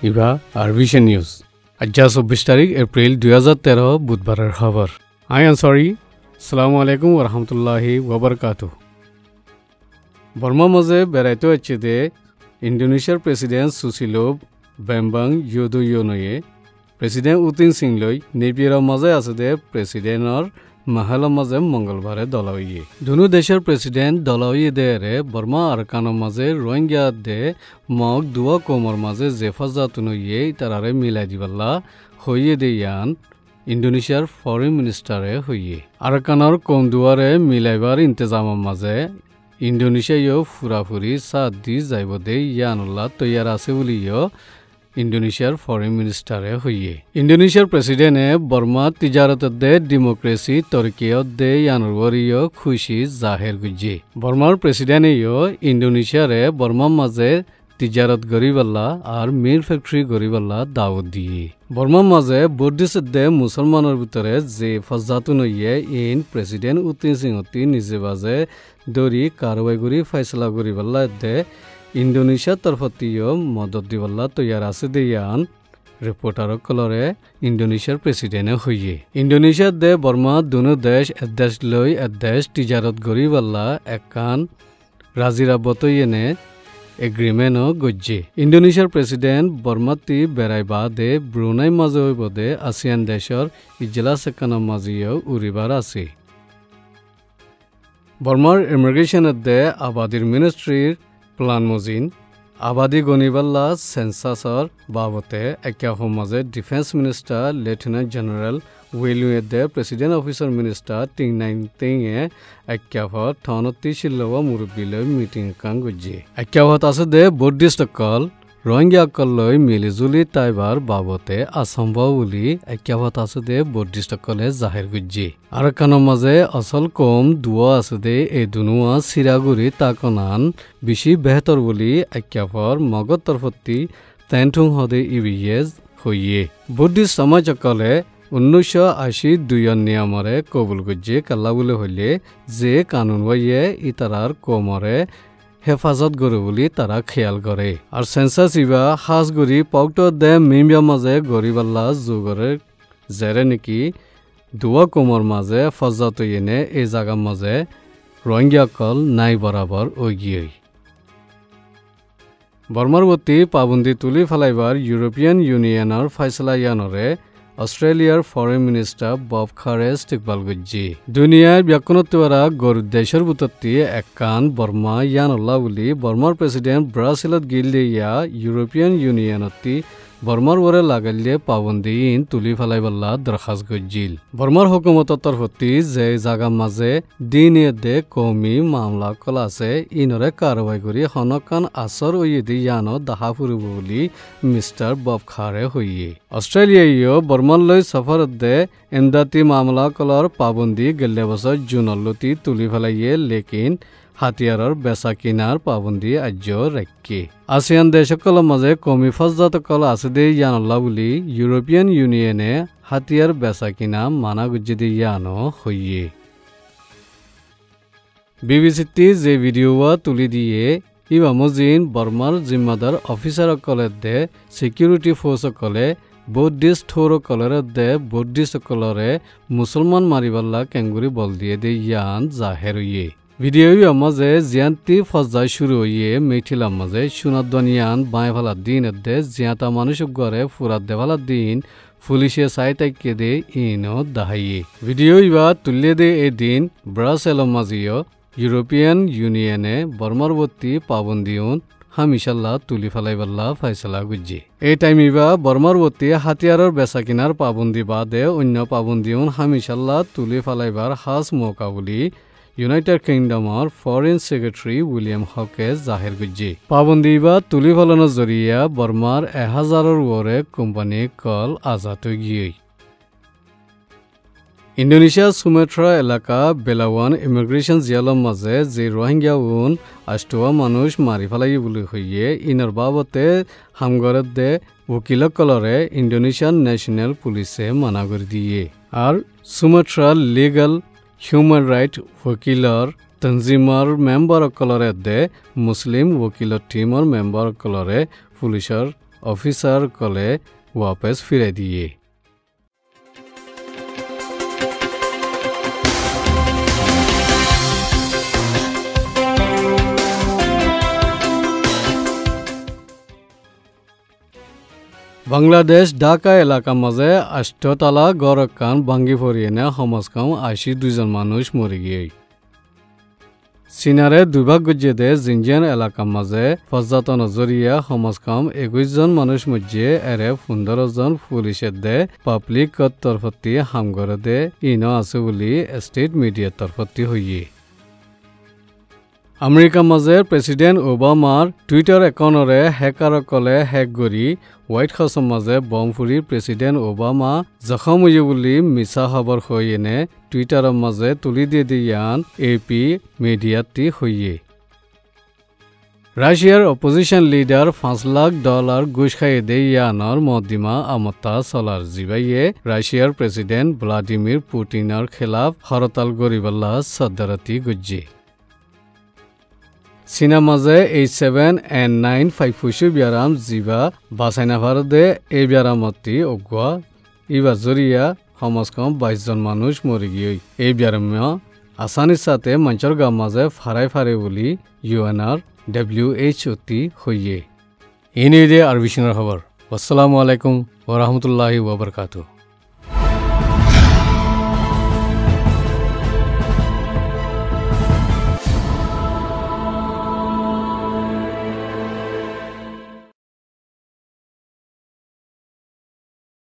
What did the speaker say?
ইবা আরভিশন news আজ 24 তারিখ April 2013 বুধবারের খবর আই আনসারি আসসালামু আলাইকুম ওয়া রাহমাতুল্লাহি ওয়া বারাকাতুহু বর্মা মাঝে বেড়াইতে হচ্ছে দে ইন্দোনেশিয়ার প্রেসিডেন্ট সুসিলো বেম্বাং ইয়োদোয়োনোয়ে প্রেসিডেন্ট উতিন সিংলৈ নেপিয়ার মাঝে আছে দে প্রেসিডেন্টর মাহালা মাঝে মঙ্গলবারে দলাইয়ে দুনো দেশের প্রেসিডেন্ট দলাইয়ে দেরে বর্মা আর কানোর মাঝে রোহিঙ্গা দে মগ দুয়া কোমর মাঝে জেফাজাতুনইয়ে তারারে মিলাই দিবাল্লা হইয়ে দেয়ান ইন্দোনেশিয়ার ফরেন মিনিস্টারে হইয়ে আরাকানর কম দুয়ারে মিলাইবার ইন্তজামের মাঝে ইন্দোনেশিয়াও ফুরাফুরি সাত দি যাইব দে ইয়ানুল্লাহ তৈয়ার আছে বলিও ইন্দোনেশিয়ার ফরেন মিনিস্টারে হইয়ে ইন্দোনেশিয়ার প্রেসিডেন্টে বর্মা তিজারত দে ডেমোক্রেসি তরকিয় দে ইয়ানুরিও খুশি জাহের গুজি বর্মার প্রেসিডেন্টেও ইন্দোনেশিয়ারে বর্মার মাঝে তিজারত গরিবাল্লা আর মিল ফ্যাক্টরি গরিবাল্লা দাওয়াত দিয়ে বর্মার মাঝে বুদ্ধিস্ট দে মুসলমানের ভিতরে যে ফজাতুন হইয়ে ইন প্রেসিডেন্ট উতিন সিংহতি নিজে বাজে দরি কারবাই করি ফাইসলা গরিবাল্লা দে ইন্দোনেশিয়ার তরফতিও মদত দিবাল্লা তৈয়ার আছে দেয়ান রিপোর্টারক কলরে ইন্দোনেশিয়ার প্রেসিডেন্টে হইয়ে ইন্দোনেশিয়ার দে বর্মা দুনো দেশ লই দেশ তিজারত গরিবাল্লা একান রাজিরাবতইয়েনে এগ্রিমেন্টও গজ্জে ইন্দোনেশিয়ার প্রেসিডেন্ট বর্মাতি বেড়াইবা দে ব্রুনাই মাঝে হইব দে আসিয়ান দেশর ইজলাস একানোর মাঝেও উড়িবার আছে বর্মার ইমিগ্রেশনের দে আবাদির মিনিস্ট্রির প্লান মজিন আবাদি গনিবাল্লা সেন্সাসর বাবতে একে মাঝে ডিফেন্স মিনিস্টার লেফটেন্যান্ট জেনারেল ওয়েলুয়ে দে প্রেসিডেন্ট অফিসার মিনিস্টার টিং নাইন টিংয়ে একেভত থনতি শিল্লবা মুরব্বীলৈ মিটিং কাং গজ্জে একেভত আছে দে বুদ্ধিস্ট অকল রোহিঙ্গা অকললৈ মিলিজুলি তাইবার বাবতে অসম্ভব বুলি একেভত আছে দে বুদ্ধিস্ট অকলে জাহির গজ্জে আর কানোর মাঝে অসল কম দুয়া আছে দে এই দুনুয়া সিরাগুড়ি তাকনান বেশি বেহতর বুলি একেভর মগত তরফতি তেনঠুং হদে ইবিয়েজ হইয়ে বুদ্ধিস্ট সমাজ অকলে 1982 নিয়মরে কবুল গজ্জে কাল্লা বলে হইলে যে কানুন বইয়ে ইতারার কোমরে হেফাজত করে বলি তারা খেয়াল করে আর সেন্সাস ইবা হাজ গরি পক্ট দে মিমিয়া মাঝে গরিবাল্লা যুগরে জেরে নাকি দুয়া কোমর মাঝে ফজাত এনে এই জায়গার মাঝে রোহিঙ্গা কল নাই বরাবর ওগিয়ে বর্মারবর্তী পাবন্দি তুলি ফেলাইবার ইউরোপিয়ান ইউনিয়নের ফাইসলা ইয়ানরে অস্ট্রেলিয়ার ফরেন মিনিস্টার বব খারেজ টিকবাল গজ্জি দুনিয়ার ব্যাকুণত্বরা গরু দেশের বুতত্তি একান বর্মা ইয়ানুল্লাহ বলি বর্মার প্রেসিডেন্ট ব্রাজিলত গিল দিয়া ইউরোপিয়ান ইউনিয়নতি বর্মার ওরে লাগাইলে পাবন্দি ইন তুলি ফেলাইবাল্লা দরখাস্ত গজ্জিল বর্মার হুকুমতর তরফতি যে জাগার মাঝে দিন দে কমি মামলা কল আছে ইনরে কারবাই করি হনকান আসর ওইদি ইয়ানো দাহা ফুরিব বলি মিস্টার বব খারে হইয়ে অস্ট্রেলিয়াইও বর্মার লৈ সফরত দে এমদাতি মামলা কলর পাবন্দি গেলে বছর জুনলতি তুলি ফেলাইয়ে লেকিন হাতিয়াৰৰ বেচা কিনাৰ পাবন্দি আজ্য ৰাখে আসিয়ান দেশসকলৰ মাজে কমি ফজাতকল আছে দে ইয়ানুল্লাহ বুলি ইউৰোপিয়ান ইউনিয়নে হাতিয়াৰ বেচা কিনা মানা গুজি দি ইয়ানো হইয়ে বিবিসিটি যে ভিডিওৱা তুলি দিয়ে ইবা মজিন বৰ্মাৰ জিম্মাদাৰ অফিচাৰসকলে দে সিকিউৰিটি ফোৰ্সকলে বুদ্ধিষ্ট থৌৰকলৰে দে বুদ্ধিষ্টসকলৰে মুছলমান মাৰিবাল্লা কেংগুৰি বল দিয়ে দে ইয়ান জাহেৰ হইয়ে ভিডিও মাঝে জিয়ান্তি ফজাই শুরু হইয়ে মেঠিলার মাঝে সুনাদ্দানিয়ান বাঁয় ভালা দিন দে জিয়াতা মানুষ গড়ে ফুরাত দে ভালা দিন পুলিশে সাই তাইকে দে ইনো দাহাইয়ে ভিডিও ইবা তুলে দে এ দিন ব্রাসেলের মাঝিও ইউরোপিয়ান ইউনিয়নে বর্মারবর্তী পাবন্দিউন হামিশাল্লাহ তুলি ফেলাইবাল্লা ফাইসলা গুজি এই টাইম ইবা বর্মারবর্তী হাতিয়াৰৰ বেচা কিনাৰ পাবন্দি বাদে অন্য পাবন্দিউন হামিশাল্লাহ তুলি ফেলাইবাৰ হাজ মৌকা বুলি ইউনাইটেড কিংডমৰ ফরেন সেক্রেটারি উইলিয়াম হকে জাহির গুজি পাবন্দি বা তুলি ফলানোর জরিয়া বর্মার 1000-এর ওরে কোম্পানি কল আজাদ হয়ে গিয়ে ইন্দোনেশিয়ার সুমাত্রা এলাকা বেলাওয়ান ইমিগ্রেশন জিয়ালর মাঝে যে রোহিঙ্গা উন 8 মানুষ মারি ফেলাই বলে হইয়ে ইনর বাবতে হামগরের দে উকিলক কলরে ইন্দোনেশিয়ান ন্যাশনাল পুলিশে মানা করে দিয়ে আর সুমাত্রা লিগাল হিউম্যান রাইট ওকিলৰ তঞ্জিমৰ মেম্বাৰসকলৰে দে মুছলিম ওকিলৰ টিমৰ মেম্বাৰসকলৰে পুলিচৰ অফিসার কলে ওয়াপস ফিরে দিয়ে বাংলাদেশ ঢাকা এলাকার মাঝে 8 তলা গড়কান ভাঙ্গি পড়িয়ে সমাজকাম 82 জন মানুষ মরে গিয়ে চীনারে দুভাগ গজ্জে দে জিনজিয়ান এলাকার মাঝে ফজ্জাত নজরিয়া সমাজকাম 21 জন মানুষ মধ্যে এরে 15 জন পুলিশের দে পাবলিক তরফতি হামগরে দে ইনো আছে বলি স্টেট মিডিয়ার তরফতি হইয়ে আমেরিকা মাঝে প্রেসিডেন্ট ওবামার টুইটার একাউন্টরে হ্যাকারকলে হ্যাক করি হোয়াইট হাউসের মাঝে বম ফুরি প্রেসিডেন্ট ওবামা জখম হইয়ে বলি মিছা খবর হইয়েনে টুইটারের মাঝে তুলি দিয়ে দিয়ান এপি মিডিয়াটি হইয়ে রাশিয়ার অপোজিশন লিডার $5 লাখ ঘুষ খাইয়ে দে ইয়ানোর মদ্দিমা আমতা চলার জিবাইয়ে রাশিয়ার প্রেসিডেন্ট ভ্লাদিমির পুতিনের খেলাফ হরতাল গরিবাল্লা সদ্দারাতি গুজ্জে চীনা মাঝে H7N9 ফাইফুসু বিয়ারাম জিবা বাসাইনা ভারতে এই বিয়ারামতি অগুয়া ইবার জরিয়া সমাজকম 22 জন মানুষ মরে গিয়ে এই বিয়ারাম আসানির সাথে মঞ্চর গাম মাঝে ফারে বলি UNR WHO হইয়ে এই নিয়ে আরবিশনের খবর। আসসালামু আলাইকুম ওয়া রাহমাতুল্লাহি ওয়া বারাকাতুহু।